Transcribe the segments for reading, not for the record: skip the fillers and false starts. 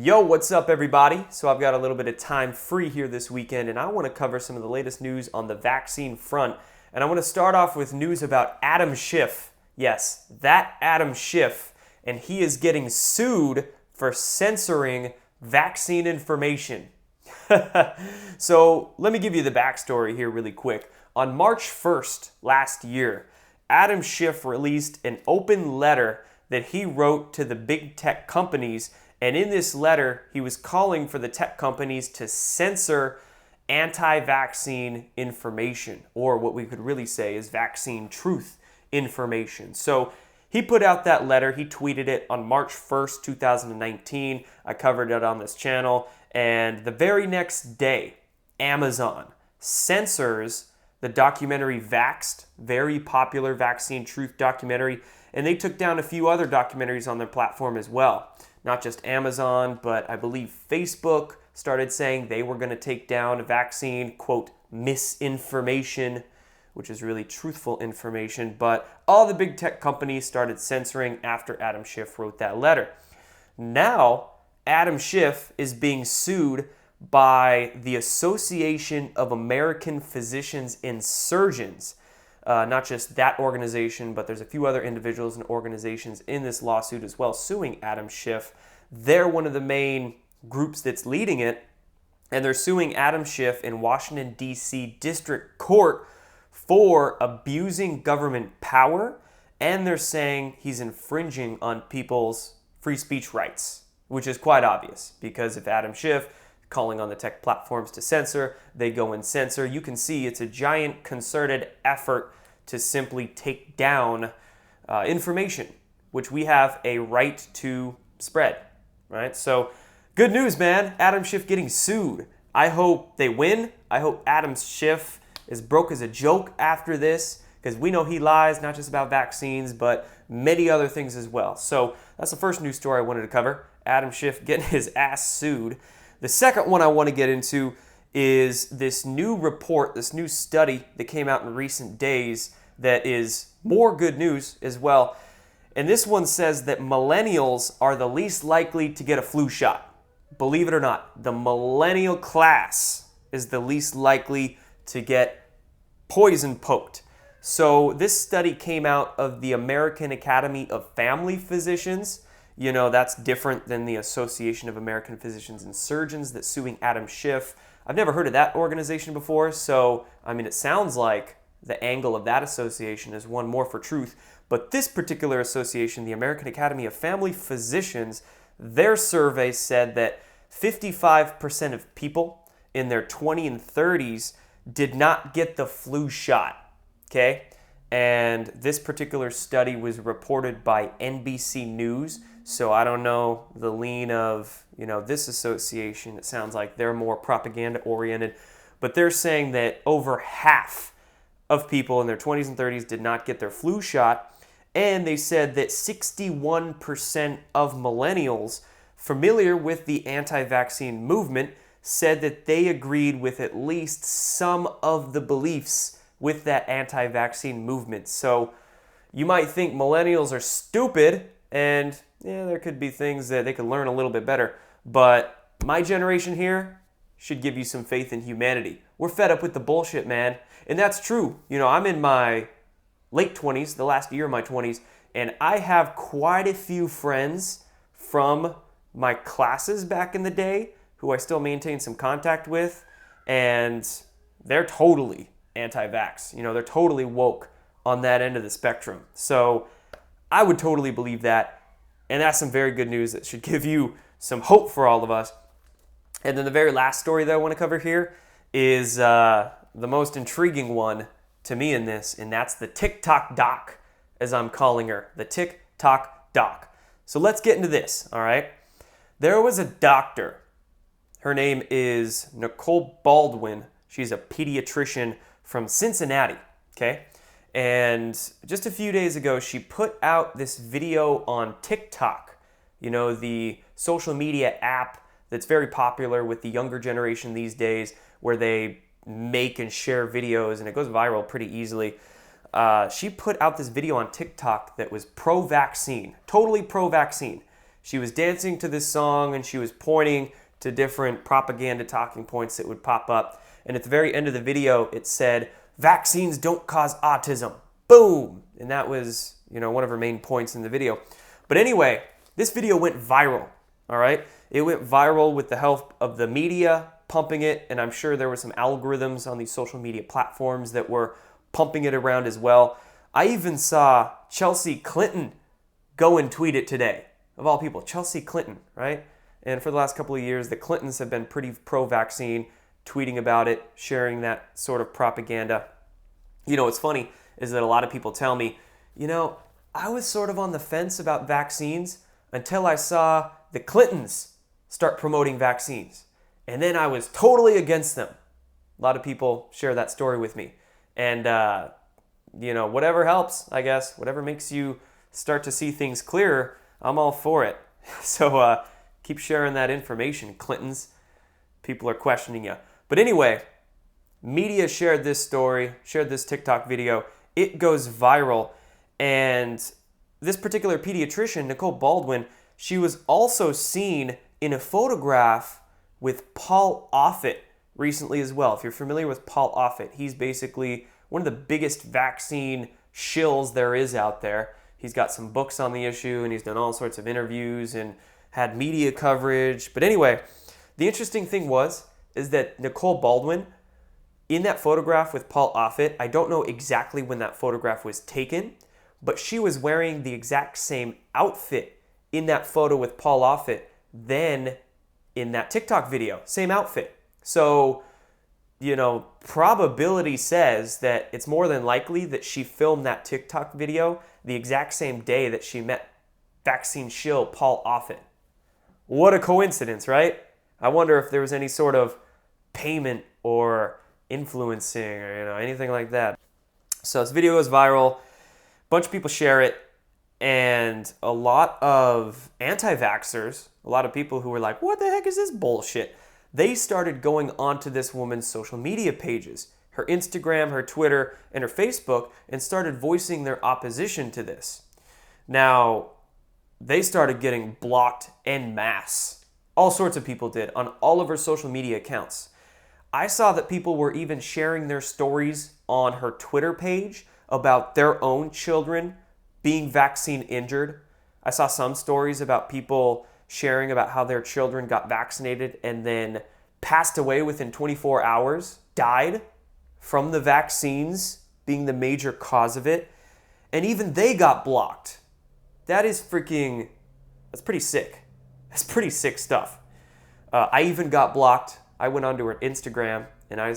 Yo, what's up everybody? So I've got a little bit of time free here this weekend and I want to cover some of the latest news on the vaccine front. And I want to start off with news about Adam Schiff. Yes, that Adam Schiff. And he is getting sued for censoring vaccine information. So let me give you the backstory here really quick. On March 1st last year, Adam Schiff released an open letter that he wrote to the big tech companies. And in this letter, he was calling for the tech companies to censor anti-vaccine information, or what we could really say is vaccine truth information. So he put out that letter, he tweeted it on March 1st, 2019. I covered it on this channel. And the very next day, Amazon censors the documentary Vaxxed, very popular vaccine truth documentary. And they took down a few other documentaries on their platform as well. Not just Amazon, but I believe Facebook started saying they were going to take down a vaccine, quote, misinformation, which is really truthful information. But all the big tech companies started censoring after Adam Schiff wrote that letter. Now, Adam Schiff is being sued by the Association of American Physicians and Surgeons. Not just that organization, but there's a few other individuals and organizations in this lawsuit as well suing Adam Schiff. They're one of the main groups that's leading it, and they're suing Adam Schiff in Washington, D.C. District Court for abusing government power, and they're saying he's infringing on people's free speech rights, which is quite obvious, because if Adam Schiff calling on the tech platforms to censor, they go and censor. You can see it's a giant concerted effort to simply take down information, which we have a right to spread, right? So good news, man. Adam Schiff getting sued. I hope they win. I hope Adam Schiff is broke as a joke after this, because we know he lies, not just about vaccines, but many other things as well. So that's the first news story I wanted to cover. Adam Schiff getting his ass sued. The second one I want to get into is this new report, this new study that came out in recent days that is more good news as well. And this one says that millennials are the least likely to get a flu shot. Believe it or not, the millennial class is the least likely to get poison poked. So this study came out of the American Academy of Family Physicians. You know, that's different than the Association of American Physicians and Surgeons that's suing Adam Schiff. I've never heard of that organization before, so, I mean, it sounds like the angle of that association is one more for truth. But this particular association, the American Academy of Family Physicians, their survey said that 55% of people in their 20s and 30s did not get the flu shot, okay? And this particular study was reported by NBC News. So I don't know the lean of, this association. It sounds like they're more propaganda oriented, but they're saying that over half of people in their 20s and 30s did not get their flu shot. And they said that 61% of millennials familiar with the anti-vaccine movement said that they agreed with at least some of the beliefs with that anti-vaccine movement. So you might think millennials are stupid, and yeah, there could be things that they could learn a little bit better. But my generation here should give you some faith in humanity. We're fed up with the bullshit, man. And that's true. I'm in my late 20s, the last year of my 20s, and I have quite a few friends from my classes back in the day who I still maintain some contact with, and they're totally anti-vax. They're totally woke on that end of the spectrum. So I would totally believe that, and that's some very good news that should give you some hope for all of us. And then the very last story that I want to cover here is the most intriguing one to me in this, and that's the TikTok doc, as I'm calling her, the TikTok doc. So let's get into this, all right? There was a doctor. Her name is Nicole Baldwin. She's a pediatrician from Cincinnati, okay? And just a few days ago, she put out this video on TikTok, the social media app that's very popular with the younger generation these days, where they make and share videos, and it goes viral pretty easily. She put out this video on TikTok that was pro-vaccine, totally pro-vaccine. She was dancing to this song and she was pointing to different propaganda talking points that would pop up. And at the very end of the video, it said, "Vaccines don't cause autism." Boom! And that was, one of her main points in the video. But anyway, this video went viral, all right? It went viral with the help of the media pumping it, and I'm sure there were some algorithms on these social media platforms that were pumping it around as well. I even saw Chelsea Clinton go and tweet it today. Of all people, Chelsea Clinton, right? And for the last couple of years, the Clintons have been pretty pro-vaccine, tweeting about it, sharing that sort of propaganda. What's funny is that a lot of people tell me, I was sort of on the fence about vaccines until I saw the Clintons start promoting vaccines. And then I was totally against them. A lot of people share that story with me. And, whatever helps, I guess, whatever makes you start to see things clearer, I'm all for it. So keep sharing that information, Clintons. People are questioning you. But anyway, media shared this story, shared this TikTok video. It goes viral. And this particular pediatrician, Nicole Baldwin, she was also seen in a photograph with Paul Offit recently as well. If you're familiar with Paul Offit, he's basically one of the biggest vaccine shills there is out there. He's got some books on the issue, and he's done all sorts of interviews and had media coverage. But anyway, the interesting thing is that Nicole Baldwin, in that photograph with Paul Offit, I don't know exactly when that photograph was taken, but she was wearing the exact same outfit in that photo with Paul Offit than in that TikTok video. Same outfit. So, probability says that it's more than likely that she filmed that TikTok video the exact same day that she met vaccine shill Paul Offit. What a coincidence, right? I wonder if there was any sort of payment or influencing or anything like that. So this video goes viral. A bunch of people share it, and a lot of anti-vaxxers, a lot of people who were like, what the heck is this bullshit? They started going onto this woman's social media pages, her Instagram, her Twitter, and her Facebook, and started voicing their opposition to this. Now, they started getting blocked en masse. All sorts of people did on all of her social media accounts. I saw that people were even sharing their stories on her Twitter page about their own children being vaccine injured. I saw some stories about people sharing about how their children got vaccinated and then passed away within 24 hours, died from the vaccines being the major cause of it. And even they got blocked. That's pretty sick. That's pretty sick stuff. I even got blocked. I went onto her Instagram and I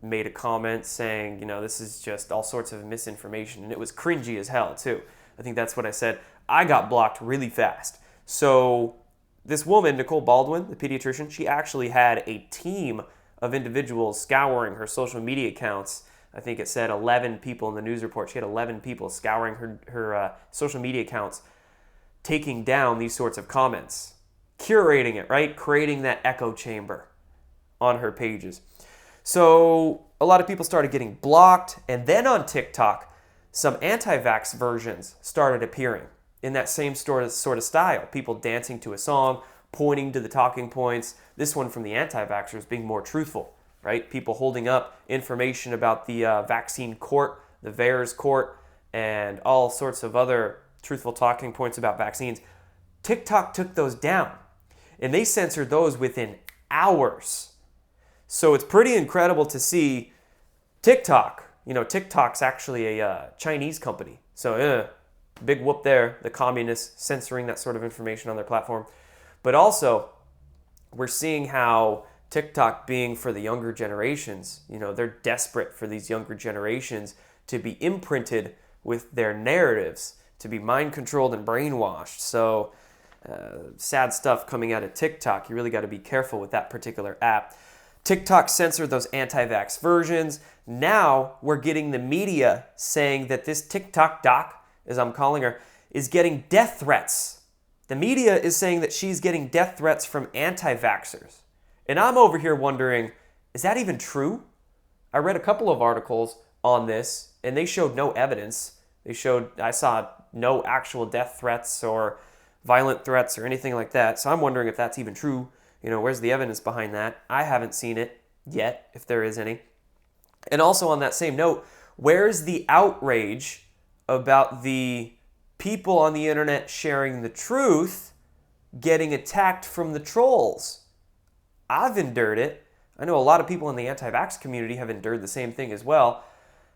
made a comment saying, this is just all sorts of misinformation. And it was cringy as hell, too. I think that's what I said. I got blocked really fast. So this woman, Nicole Baldwin, the pediatrician, she actually had a team of individuals scouring her social media accounts. I think it said 11 people in the news report. She had 11 people scouring her social media accounts, taking down these sorts of comments, curating it, right? Creating that echo chamber on her pages. So a lot of people started getting blocked, and then on TikTok, some anti-vax versions started appearing in that same sort of style. People dancing to a song, pointing to the talking points. This one from the anti-vaxxers being more truthful, right? People holding up information about the vaccine court, the VAERS court, and all sorts of other truthful talking points about vaccines. TikTok took those down, and they censored those within hours. So it's pretty incredible to see TikTok. TikTok's actually a Chinese company. So big whoop there, the communists censoring that sort of information on their platform. But also, we're seeing how TikTok being for the younger generations, they're desperate for these younger generations to be imprinted with their narratives, to be mind-controlled and brainwashed. So sad stuff coming out of TikTok. You really got to be careful with that particular app. TikTok censored those anti-vax versions. Now we're getting the media saying that this TikTok doc, as I'm calling her, is getting death threats. The media is saying that she's getting death threats from anti-vaxxers. And I'm over here wondering, is that even true? I read a couple of articles on this, and they showed no evidence. I saw no actual death threats or violent threats or anything like that. So I'm wondering if that's even true. Where's the evidence behind that? I haven't seen it yet, if there is any. And also on that same note, where's the outrage about the people on the internet sharing the truth getting attacked from the trolls? I've endured it. I know a lot of people in the anti-vax community have endured the same thing as well.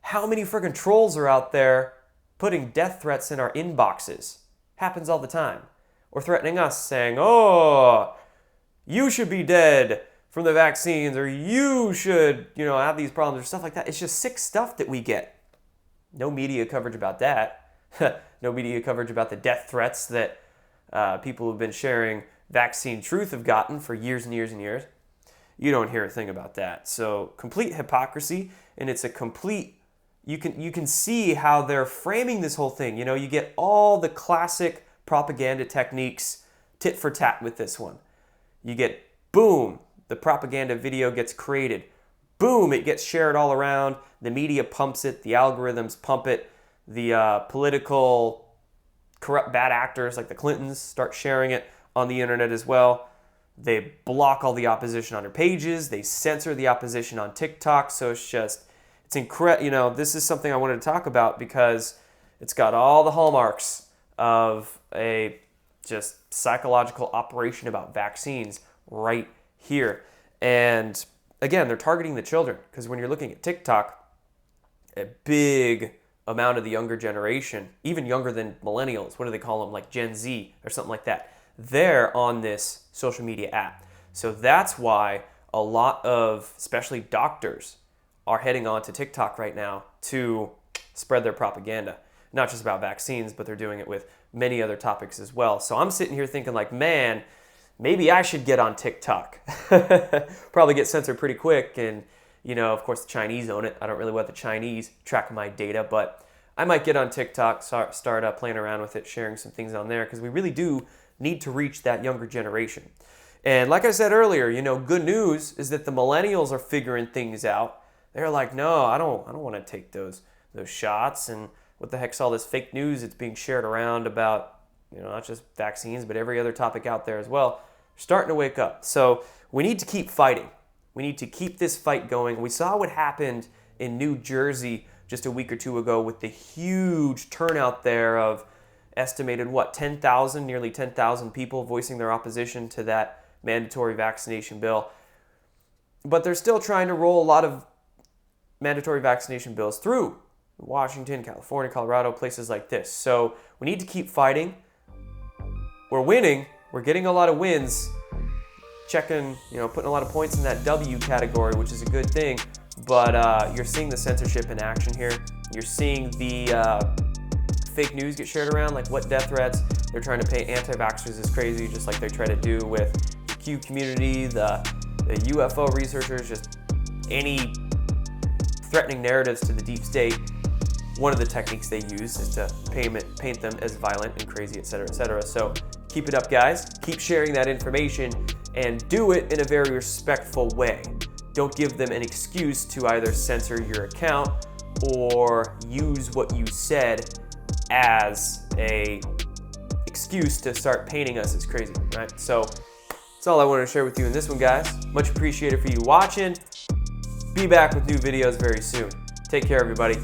How many freaking trolls are out there putting death threats in our inboxes? Happens all the time. Or threatening us, saying, oh, you should be dead from the vaccines, or you should, have these problems, or stuff like that. It's just sick stuff that we get. No media coverage about that. No media coverage about the death threats that people who've been sharing vaccine truth have gotten for years and years and years. You don't hear a thing about that. So complete hypocrisy, and it's a complete, you can see how they're framing this whole thing. You get all the classic propaganda techniques tit for tat with this one. You get, boom, the propaganda video gets created. Boom, it gets shared all around. The media pumps it. The algorithms pump it. The political corrupt bad actors like the Clintons start sharing it on the internet as well. They block all the opposition on their pages. They censor the opposition on TikTok. So it's incredible. This is something I wanted to talk about because it's got all the hallmarks of a just psychological operation about vaccines right here. And again, they're targeting the children because when you're looking at TikTok, a big amount of the younger generation, even younger than millennials, what do they call them, like Gen Z or something like that, they're on this social media app. So that's why a lot of, especially doctors, are heading on to TikTok right now to spread their propaganda. Not just about vaccines, but they're doing it with many other topics as well. So I'm sitting here thinking like, man, maybe I should get on TikTok. Probably get censored pretty quick. And, of course, the Chinese own it. I don't really want the Chinese tracking my data, but I might get on TikTok, start playing around with it, sharing some things on there, because we really do need to reach that younger generation. And like I said earlier, good news is that the millennials are figuring things out. They're like, no, I don't want to take those shots. And what the heck's all this fake news that's being shared around about, not just vaccines, but every other topic out there as well. They're starting to wake up. So we need to keep fighting. We need to keep this fight going. We saw what happened in New Jersey just a week or two ago with the huge turnout there of estimated, nearly 10,000 people voicing their opposition to that mandatory vaccination bill. But they're still trying to roll a lot of mandatory vaccination bills through Washington, California, Colorado, places like this. So we need to keep fighting. We're winning. We're getting a lot of wins. Putting a lot of points in that W category, which is a good thing. But you're seeing the censorship in action here. You're seeing the fake news get shared around, like what death threats. They're trying to paint anti-vaxxers as crazy, just like they try to do with the Q community, the UFO researchers, just any threatening narratives to the deep state. One of the techniques they use is to paint them as violent and crazy, etc., etc. So keep it up, guys. Keep sharing that information and do it in a very respectful way. Don't give them an excuse to either censor your account or use what you said as a excuse to start painting us as crazy, right? So that's all I wanted to share with you in this one, guys. Much appreciated for you watching. Be back with new videos very soon. Take care, everybody.